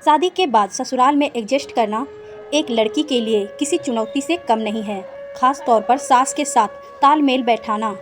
शादी के बाद ससुराल में एडजस्ट करना एक लड़की के लिए किसी चुनौती से कम नहीं है। खास तौर पर सास के साथ तालमेल बैठाना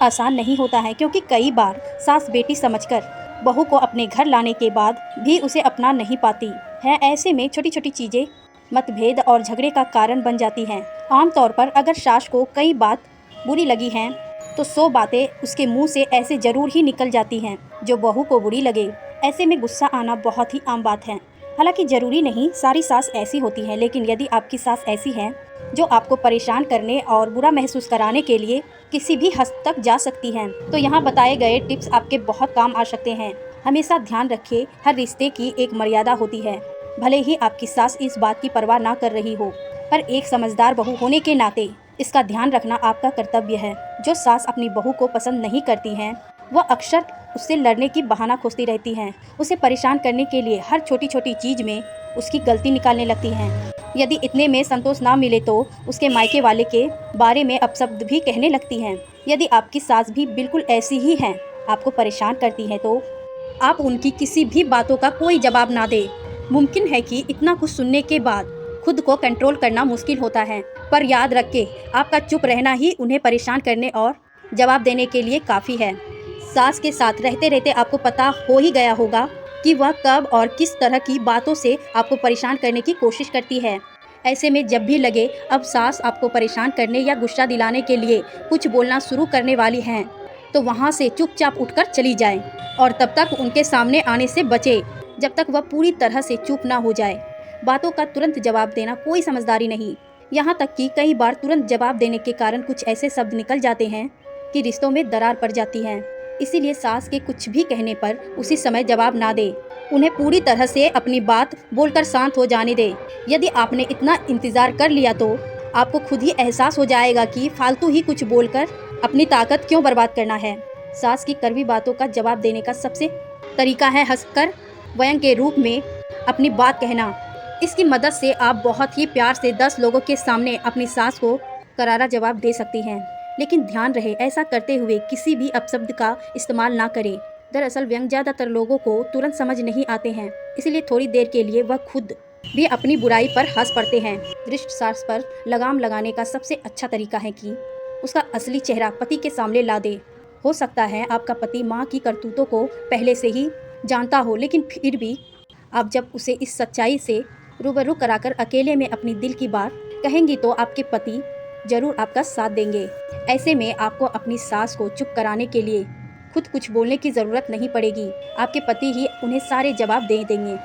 आसान नहीं होता है, क्योंकि कई बार सास बेटी समझकर बहू को अपने घर लाने के बाद भी उसे अपना नहीं पाती है। ऐसे में छोटी छोटी चीज़ें मतभेद और झगड़े का कारण बन जाती हैं। आमतौर पर अगर सास को कई बात बुरी लगी हैं तो 100 बातें उसके मुंह से ऐसे ज़रूर ही निकल जाती हैं जो बहू को बुरी लगे। ऐसे में गुस्सा आना बहुत ही आम बात है। हालांकि ज़रूरी नहीं सारी सास ऐसी होती हैं, लेकिन यदि आपकी सास ऐसी है जो आपको परेशान करने और बुरा महसूस कराने के लिए किसी भी हद तक जा सकती हैं, तो यहाँ बताए गए टिप्स आपके बहुत काम आ सकते हैं। हमेशा ध्यान रखें, हर रिश्ते की एक मर्यादा होती है। भले ही आपकी सास इस बात की परवाह ना कर रही हो, पर एक समझदार बहू होने के नाते इसका ध्यान रखना आपका कर्तव्य है। जो सास अपनी बहू को पसंद नहीं करती हैं, वह अक्सर उससे लड़ने की बहाना खोजती रहती हैं। उसे परेशान करने के लिए हर छोटी छोटी चीज़ में उसकी गलती निकालने लगती हैं। यदि इतने में संतोष ना मिले तो उसके मायके वाले के बारे में अपशब्द भी कहने लगती हैं। यदि आपकी सास भी बिल्कुल ऐसी ही हैं, आपको परेशान करती हैं, तो आप उनकी किसी भी बातों का कोई जवाब ना दें। मुमकिन है कि इतना कुछ सुनने के बाद खुद को कंट्रोल करना मुश्किल होता है, पर याद रखें, आपका चुप रहना ही उन्हें परेशान करने और जवाब देने के लिए काफ़ी है। सास के साथ रहते रहते आपको पता हो ही गया होगा कि वह कब और किस तरह की बातों से आपको परेशान करने की कोशिश करती है। ऐसे में जब भी लगे अब सास आपको परेशान करने या गुस्सा दिलाने के लिए कुछ बोलना शुरू करने वाली हैं, तो वहाँ से चुपचाप उठकर चली जाएं और तब तक उनके सामने आने से बचें जब तक वह पूरी तरह से चुप ना हो जाए। बातों का तुरंत जवाब देना कोई समझदारी नहीं। यहाँ तक कि कई बार तुरंत जवाब देने के कारण कुछ ऐसे शब्द निकल जाते हैं कि रिश्तों में दरार पड़ जाती है। इसीलिए सास के कुछ भी कहने पर उसी समय जवाब ना दे, उन्हें पूरी तरह से अपनी बात बोलकर शांत हो जाने दे। यदि आपने इतना इंतज़ार कर लिया तो आपको खुद ही एहसास हो जाएगा कि फालतू ही कुछ बोलकर अपनी ताकत क्यों बर्बाद करना है। सास की कड़वी बातों का जवाब देने का सबसे तरीका है हंसकर व्यंग के रूप में अपनी बात कहना। इसकी मदद से आप बहुत ही प्यार से 10 लोगों के सामने अपनी सास को करारा जवाब दे सकती हैं। लेकिन ध्यान रहे, ऐसा करते हुए किसी भी अपशब्द का इस्तेमाल ना करें। दरअसल व्यंग ज़्यादातर लोगों को तुरंत समझ नहीं आते हैं, इसलिए थोड़ी देर के लिए वह खुद भी अपनी बुराई पर हंस पड़ते हैं। दृष्ट सास पर लगाम लगाने का सबसे अच्छा तरीका है कि उसका असली चेहरा पति के सामने ला दे। हो सकता है आपका पति माँ की करतूतों को पहले से ही जानता हो, लेकिन फिर भी आप जब उसे इस सच्चाई से रूबरू कराकर अकेले में अपनी दिल की बात कहेंगी तो आपके पति जरूर आपका साथ देंगे। ऐसे में आपको अपनी सास को चुप कराने के लिए खुद कुछ बोलने की ज़रूरत नहीं पड़ेगी, आपके पति ही उन्हें सारे जवाब दे देंगे।